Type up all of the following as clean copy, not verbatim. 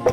I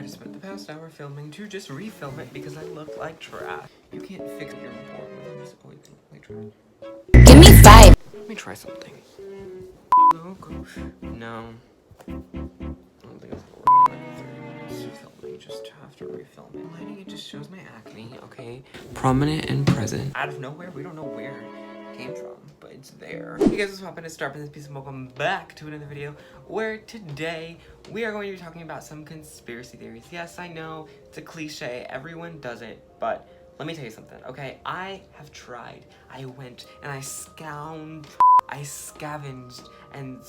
just spent the past hour filming to just refilm it because I look like trash. You can't fix your report when I'm just always like trash. Give me 5. Let me try something. No. I don't think it's gonna work like 30 minutes of filming. Just have to refilm it. Lighting, it just shows my acne, okay? Prominent and present. Out of nowhere, we don't know where it came from, but it's there. Hey guys, what's poppin'? It's Starpin' this piece, and welcome back to another video where today we are going to be talking about some conspiracy theories. Yes, I know, it's a cliche, everyone does it, but let me tell you something, okay? I have tried. I went and I scavenged and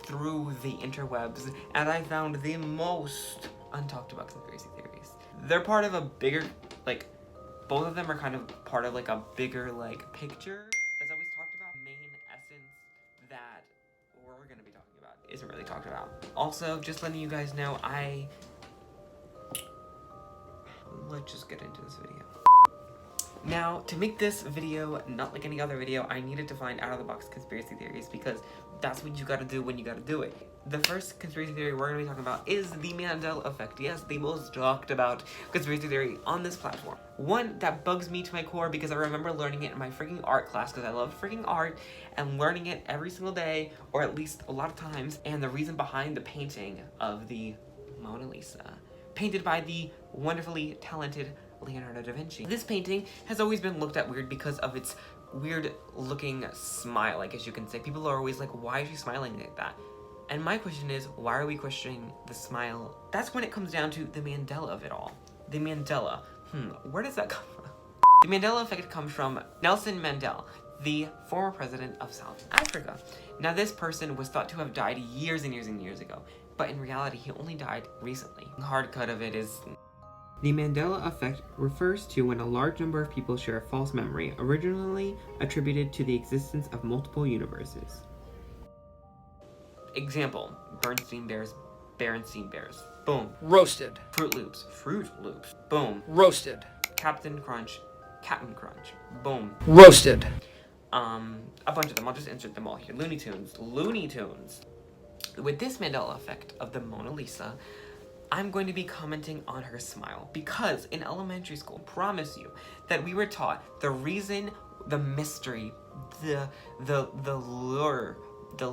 through the interwebs, and I found the most untalked about conspiracy theories. They're part of a bigger, like, both of them are kind of part of like a bigger like picture that's always talked about. Main essence that we're gonna be talking about isn't really talked about. Also, just letting you guys know, let's just get into this video. Now, to make this video not like any other video, I needed to find out-of-the-box conspiracy theories because that's what you gotta do when you gotta do it. The first conspiracy theory we're gonna be talking about is the Mandela Effect. Yes, the most talked about conspiracy theory on this platform. One that bugs me to my core because I remember learning it in my freaking art class because I love freaking art and learning it every single day, or at least a lot of times, and the reason behind the painting of the Mona Lisa, painted by the wonderfully talented Leonardo da Vinci. This painting has always been looked at weird because of its weird looking smile, I guess you can say. People are always like, why is she smiling like that? And my question is, why are we questioning the smile? That's when it comes down to the Mandela of it all. The Mandela, where does that come from? The Mandela Effect comes from Nelson Mandela, the former president of South Africa. Now this person was thought to have died years and years and years ago, but in reality he only died recently. The hard cut of it is, the Mandela Effect refers to when a large number of people share a false memory, originally attributed to the existence of multiple universes. Example, Bernstein Bears, Berenstein Bears. Boom. Roasted. Fruit Loops. Fruit Loops. Boom. Roasted. Captain Crunch. Captain Crunch. Boom. Roasted. A bunch of them. I'll just insert them all here. Looney Tunes. Looney Tunes. With this Mandela Effect of the Mona Lisa, I'm going to be commenting on her smile because in elementary school, I promise you that we were taught the reason, the mystery, the lure, the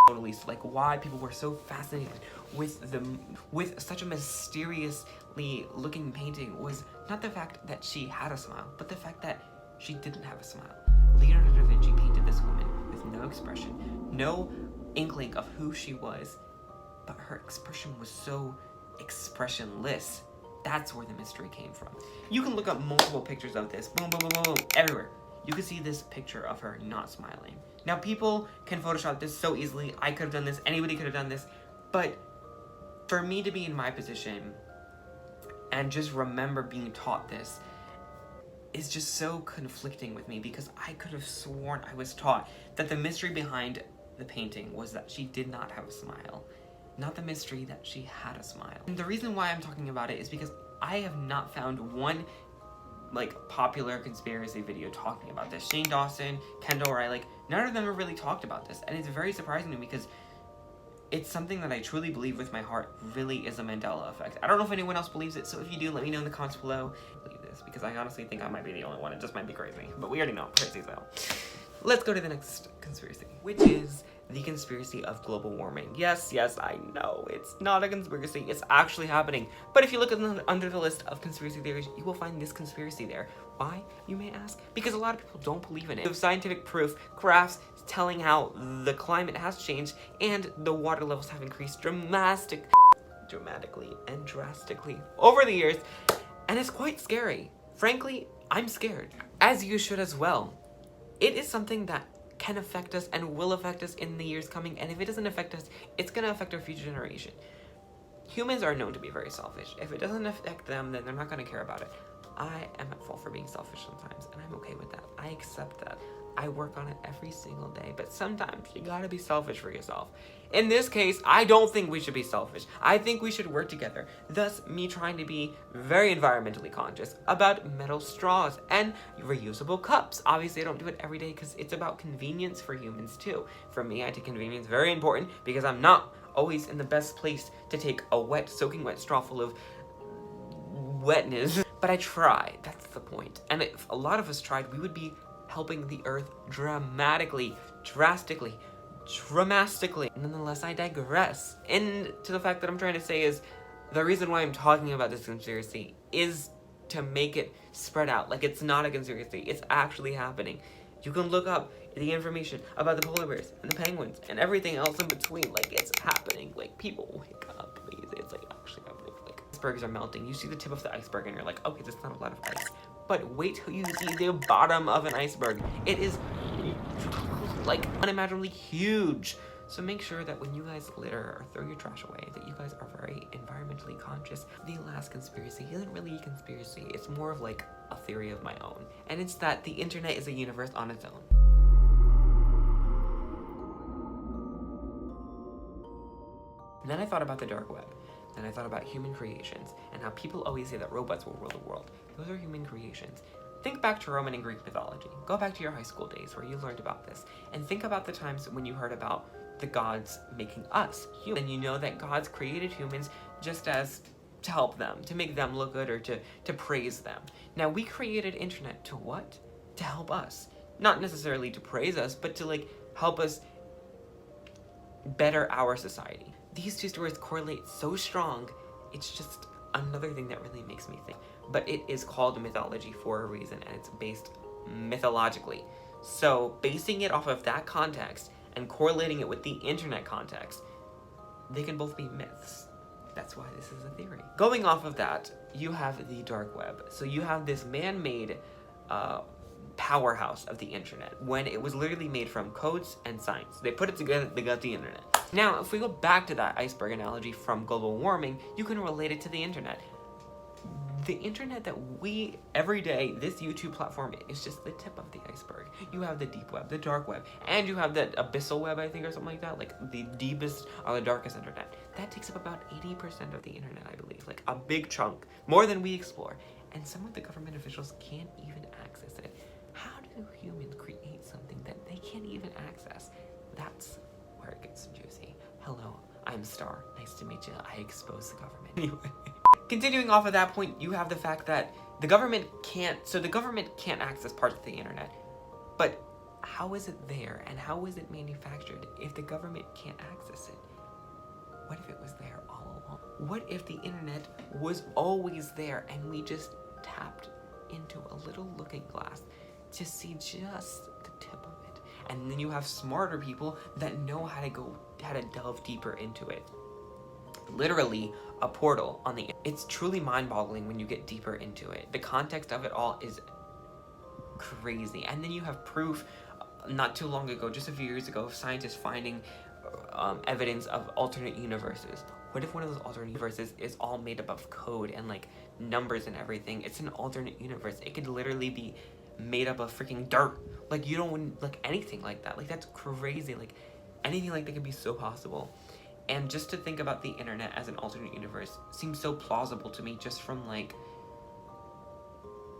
Mona Lisa, like why people were so fascinated with such a mysteriously looking painting was not the fact that she had a smile, but the fact that she didn't have a smile. Leonardo da Vinci painted this woman with no expression, no inkling of who she was, but her expression was so expressionless. That's where the mystery came from. You can look up multiple pictures of this, boom, boom, boom, boom, boom, everywhere. You can see this picture of her not smiling. Now people can Photoshop this so easily. I could have done this, anybody could have done this, but for me to be in my position and just remember being taught this is just so conflicting with me because I could have sworn I was taught that the mystery behind the painting was that she did not have a smile, not the mystery that she had a smile. And the reason why I'm talking about it is because I have not found one like popular conspiracy video talking about this. Shane Dawson, Kendall Riley, none of them have really talked about this, and it's very surprising to me because it's something that I truly believe with my heart really is a Mandela Effect. I don't know if anyone else believes it, so if you do, let me know in the comments below. I believe this because I honestly think I might be the only one. It just might be crazy, but we already know crazy though. Let's go to the next conspiracy, which is the conspiracy of global warming. Yes, I know, it's not a conspiracy, it's actually happening. But if you look under the list of conspiracy theories, you will find this conspiracy there. Why, you may ask? Because a lot of people don't believe in it. With scientific proof, graphs telling how the climate has changed and the water levels have increased dramatically and drastically over the years, and it's quite scary. Frankly, I'm scared, as you should as well. It is something that can affect us and will affect us in the years coming, and if it doesn't affect us, it's gonna affect our future generation. Humans are known to be very selfish. If it doesn't affect them, then they're not gonna care about it. I am at fault for being selfish sometimes, and I'm okay with that. I accept that. I work on it every single day, but sometimes you gotta be selfish for yourself. In this case, I don't think we should be selfish. I think we should work together. Thus, me trying to be very environmentally conscious about metal straws and reusable cups. Obviously, I don't do it every day because it's about convenience for humans too. For me, I take convenience very important because I'm not always in the best place to take a soaking wet straw full of wetness. But I try, that's the point. And if a lot of us tried, we would be helping the earth drastically. Nonetheless, I digress. And to the fact that I'm trying to say is, the reason why I'm talking about this conspiracy is to make it spread out. Like, it's not a conspiracy, it's actually happening. You can look up the information about the polar bears and the penguins and everything else in between. Like, it's happening. Like, people wake up, please. It's like actually happening. Like, icebergs are melting. You see the tip of the iceberg and you're like, okay, there's not a lot of ice. But wait till you see the bottom of an iceberg. It is like unimaginably huge. So make sure that when you guys litter or throw your trash away, that you guys are very environmentally conscious. The last conspiracy isn't really a conspiracy. It's more of like a theory of my own. And it's that the internet is a universe on its own. And then I thought about the dark web. Then I thought about human creations and how people always say that robots will rule the world. Those are human creations. Think back to Roman and Greek mythology. Go back to your high school days where you learned about this. And think about the times when you heard about the gods making us human. And you know that gods created humans just as to help them, to make them look good, or to praise them. Now we created internet to what? To help us. Not necessarily to praise us, but to like help us better our society. These two stories correlate so strong, it's just another thing that really makes me think. But it is called mythology for a reason, and it's based mythologically. So basing it off of that context and correlating it with the internet context, they can both be myths. That's why this is a theory. Going off of that, you have the dark web. So you have this man-made powerhouse of the internet when it was literally made from codes and science. They put it together, they got the internet. Now, if we go back to that iceberg analogy from global warming, you can relate it to the internet. The internet that we, every day, this YouTube platform is just the tip of the iceberg. You have the deep web, the dark web, and you have the abyssal web, I think, or something like that, like the deepest or the darkest internet. That takes up about 80% of the internet, I believe, like a big chunk, more than we explore. And some of the government officials can't even access it. How do humans create something that they can't even access? That's where it gets juicy. Hello, I'm Star. Nice to meet you. I expose the government. Anyway. Continuing off of that point, you have the fact that the government can't access parts of the internet. But how is it there and how is it manufactured if the government can't access it? What if it was there all along? What if the internet was always there and we just tapped into a little looking glass to see just the tip of it? And then you have smarter people that know how to delve deeper into it. Literally a portal on the internet. It's truly mind-boggling when you get deeper into it. The context of it all is crazy. And then you have proof not too long ago, just a few years ago, of scientists finding evidence of alternate universes. What if one of those alternate universes is all made up of code and like numbers and everything? It's an alternate universe. It could literally be made up of freaking dirt. Like, you don't like anything like that. Like, that's crazy. Like, anything like that could be so possible. And just to think about the internet as an alternate universe seems so plausible to me, just from like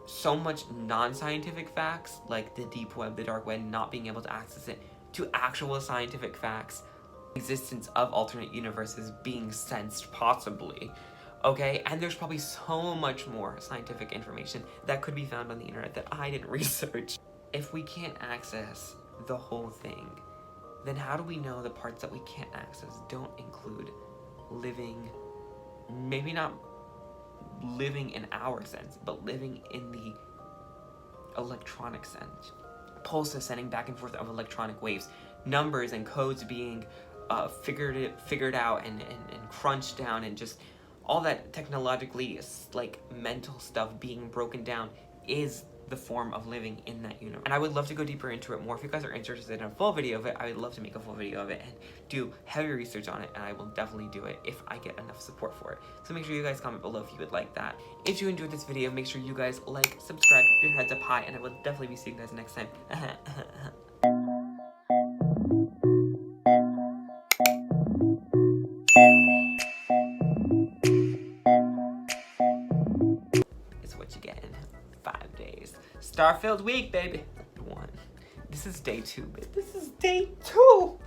so much non-scientific facts, like the deep web, the dark web, not being able to access it, to actual scientific facts, existence of alternate universes being sensed, possibly. Okay, and there's probably so much more scientific information that could be found on the internet that I didn't research. If we can't access the whole thing, then how do we know the parts that we can't access don't include living, maybe not living in our sense, but living in the electronic sense? Pulses sending back and forth of electronic waves, numbers and codes being figured out and crunched down, and just all that technologically like mental stuff being broken down is the form of living in that universe. And I would love to go deeper into it more. If you guys are interested in a full video of it, I would love to make a full video of it and do heavy research on it, and I will definitely do it if I get enough support for it. So make sure you guys comment below if you would like that. If you enjoyed this video, make sure you guys like, subscribe, keep your heads up high, and I will definitely be seeing you guys next time. It's what you get in 5 days. Star-filled week, baby. One. This is day 2, babe. This is day 2.